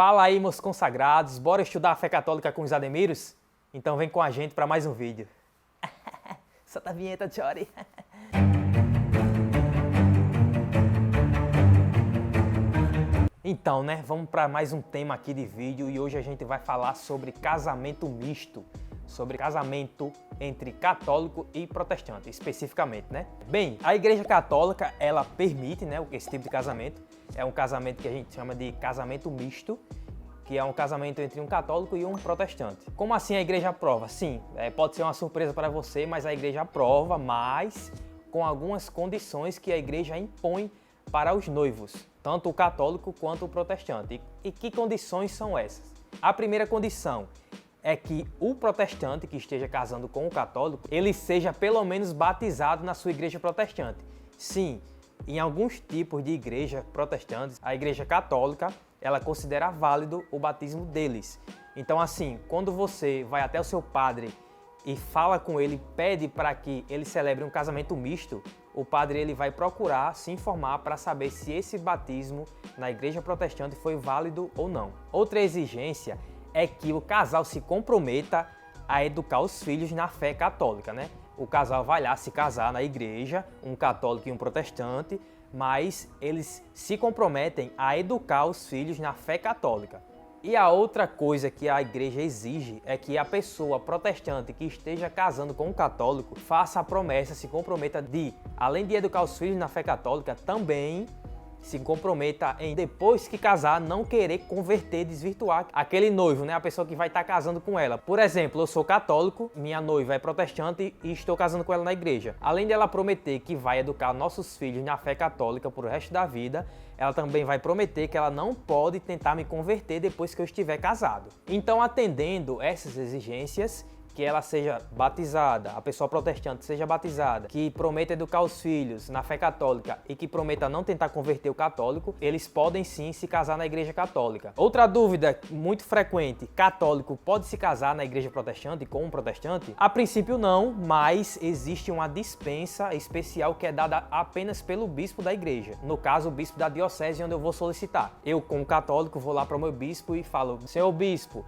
Fala aí, meus consagrados, bora estudar a fé católica com os Ademiros? Então vem com a gente para mais um vídeo. Solta a vinheta, Tchori. Então, né, vamos para mais um tema aqui de vídeo e hoje a gente vai falar sobre casamento misto, sobre casamento entre católico e protestante, especificamente, né? Bem, a Igreja Católica, ela permite, né, esse tipo de casamento. É um casamento que a gente chama de casamento misto, que é um casamento entre um católico e um protestante. Como assim a Igreja aprova? Sim, pode ser uma surpresa para você, mas a Igreja aprova, mas com algumas condições que a Igreja impõe para os noivos, tanto o católico quanto o protestante. E que condições são essas? A primeira condição é que o protestante que esteja casando com o católico, ele seja pelo menos batizado na sua igreja protestante. Sim, em alguns tipos de igreja protestantes, a igreja católica, ela considera válido o batismo deles. Então assim, quando você vai até o seu padre e fala com ele, pede para que ele celebre um casamento misto, o padre ele vai procurar se informar para saber se esse batismo na igreja protestante foi válido ou não. Outra exigência é que o casal se comprometa a educar os filhos na fé católica, né? O casal vai lá se casar na igreja, um católico e um protestante, mas eles se comprometem a educar os filhos na fé católica. E a outra coisa que a igreja exige é que a pessoa protestante que esteja casando com um católico faça a promessa, se comprometa de, além de educar os filhos na fé católica, também se comprometa em, depois que casar, não querer converter, desvirtuar aquele noivo, né? A pessoa que vai estar casando com ela. Por exemplo, eu sou católico, minha noiva é protestante e estou casando com ela na igreja. Além dela prometer que vai educar nossos filhos na fé católica por o resto da vida, ela também vai prometer que ela não pode tentar me converter depois que eu estiver casado. Então, atendendo essas exigências, que ela seja batizada, a pessoa protestante seja batizada, que prometa educar os filhos na fé católica e que prometa não tentar converter o católico, eles podem sim se casar na igreja católica. Outra dúvida muito frequente, católico pode se casar na igreja protestante com um protestante? A princípio não, mas existe uma dispensa especial que é dada apenas pelo bispo da igreja. No caso, o bispo da diocese onde eu vou solicitar. Eu, como católico, vou lá para o meu bispo e falo: senhor bispo,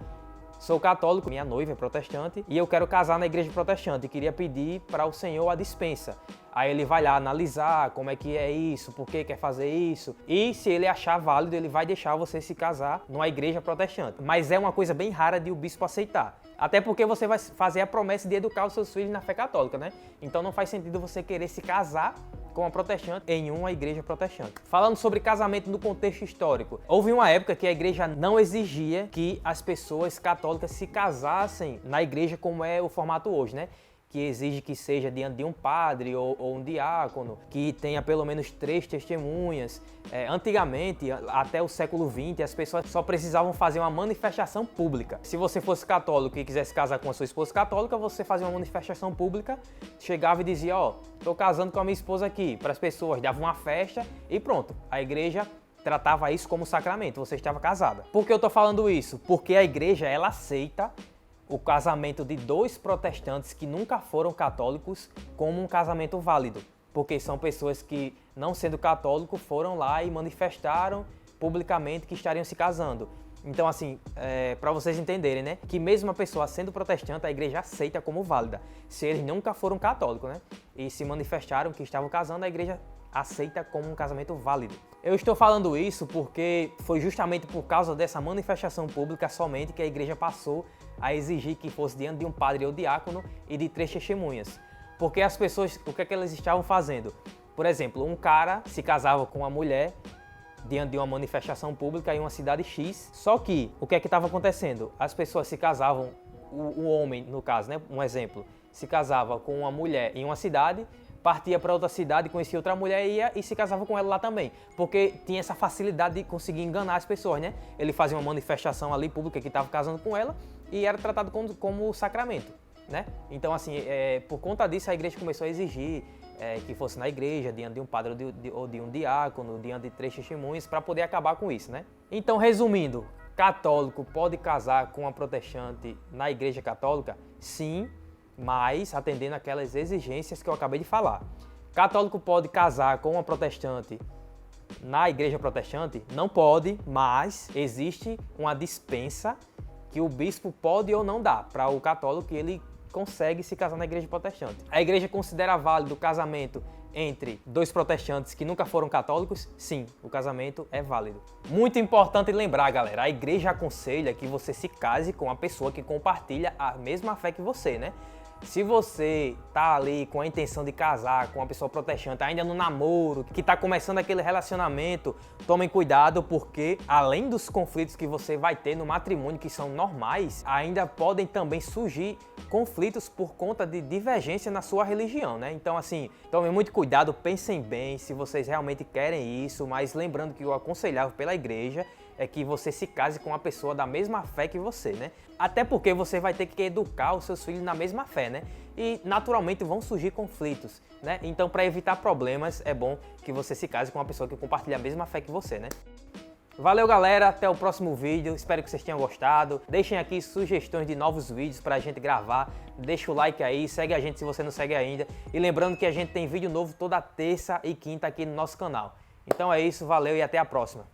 sou católico, minha noiva é protestante e eu quero casar na igreja protestante e queria pedir para o senhor a dispensa. Aí ele vai lá analisar como é que é isso, por que quer fazer isso. E se ele achar válido, ele vai deixar você se casar numa igreja protestante. Mas é uma coisa bem rara de o bispo aceitar. Até porque você vai fazer a promessa de educar os seus filhos na fé católica, né? Então não faz sentido você querer se casar com uma protestante em uma igreja protestante. Falando sobre casamento no contexto histórico, houve uma época que a igreja não exigia que as pessoas católicas se casassem na igreja como é o formato hoje, né? Que exige que seja diante de um padre ou um diácono, que tenha pelo menos 3 testemunhas. Antigamente, até o século XX, as pessoas só precisavam fazer uma manifestação pública. Se você fosse católico e quisesse casar com a sua esposa católica, você fazia uma manifestação pública, chegava e dizia: ó, tô casando com a minha esposa aqui, para as pessoas, dava uma festa e pronto. A igreja tratava isso como sacramento, você estava casada. Por que eu tô falando isso? Porque a igreja, ela aceita o casamento de 2 protestantes que nunca foram católicos como um casamento válido, porque são pessoas que, não sendo católico, foram lá e manifestaram publicamente que estariam se casando. Então, assim, para vocês entenderem, né, que mesmo a pessoa sendo protestante, a igreja aceita como válida, se eles nunca foram católicos, né, e se manifestaram que estavam casando, a igreja aceita como um casamento válido. Eu estou falando isso porque foi justamente por causa dessa manifestação pública somente que a igreja passou a exigir que fosse diante de um padre ou diácono e de 3 testemunhas. Porque as pessoas, o que é que elas estavam fazendo? Por exemplo, um cara se casava com uma mulher diante de uma manifestação pública em uma cidade X, só que o que é que estava acontecendo? As pessoas se casavam, o homem, no caso, né, um exemplo, se casava com uma mulher em uma cidade, partia para outra cidade, conhecia outra mulher, ia e se casava com ela lá também. Porque tinha essa facilidade de conseguir enganar as pessoas, né? Ele fazia uma manifestação ali pública que estava casando com ela e era tratado como sacramento, né? Então, assim, por conta disso, a igreja começou a exigir que fosse na igreja, diante de um padre ou de um diácono, diante de 3 testemunhas, para poder acabar com isso, né? Então, resumindo, católico pode casar com uma protestante na igreja católica? Sim, mas atendendo aquelas exigências que eu acabei de falar. Católico pode casar com uma protestante na igreja protestante, não pode, mas existe uma dispensa que o bispo pode ou não dar para o católico que ele consegue se casar na igreja protestante. A igreja considera válido o casamento entre dois protestantes que nunca foram católicos? Sim, o casamento é válido. Muito importante lembrar, galera, a igreja aconselha que você se case com uma pessoa que compartilha a mesma fé que você, né? Se você tá ali com a intenção de casar com uma pessoa protestante, ainda no namoro, que tá começando aquele relacionamento, tomem cuidado porque além dos conflitos que você vai ter no matrimônio, que são normais, ainda podem também surgir conflitos por conta de divergência na sua religião, né? Então assim, tomem muito cuidado, pensem bem se vocês realmente querem isso, mas lembrando que o aconselhável pela igreja é que você se case com uma pessoa da mesma fé que você, né? Até porque você vai ter que educar os seus filhos na mesma fé, né? E naturalmente vão surgir conflitos, né? Então, para evitar problemas, é bom que você se case com uma pessoa que compartilha a mesma fé que você, né? Valeu, galera, até o próximo vídeo, espero que vocês tenham gostado. Deixem aqui sugestões de novos vídeos pra gente gravar, deixa o like aí, segue a gente se você não segue ainda. E lembrando que a gente tem vídeo novo toda terça e quinta aqui no nosso canal. Então é isso, valeu e até a próxima.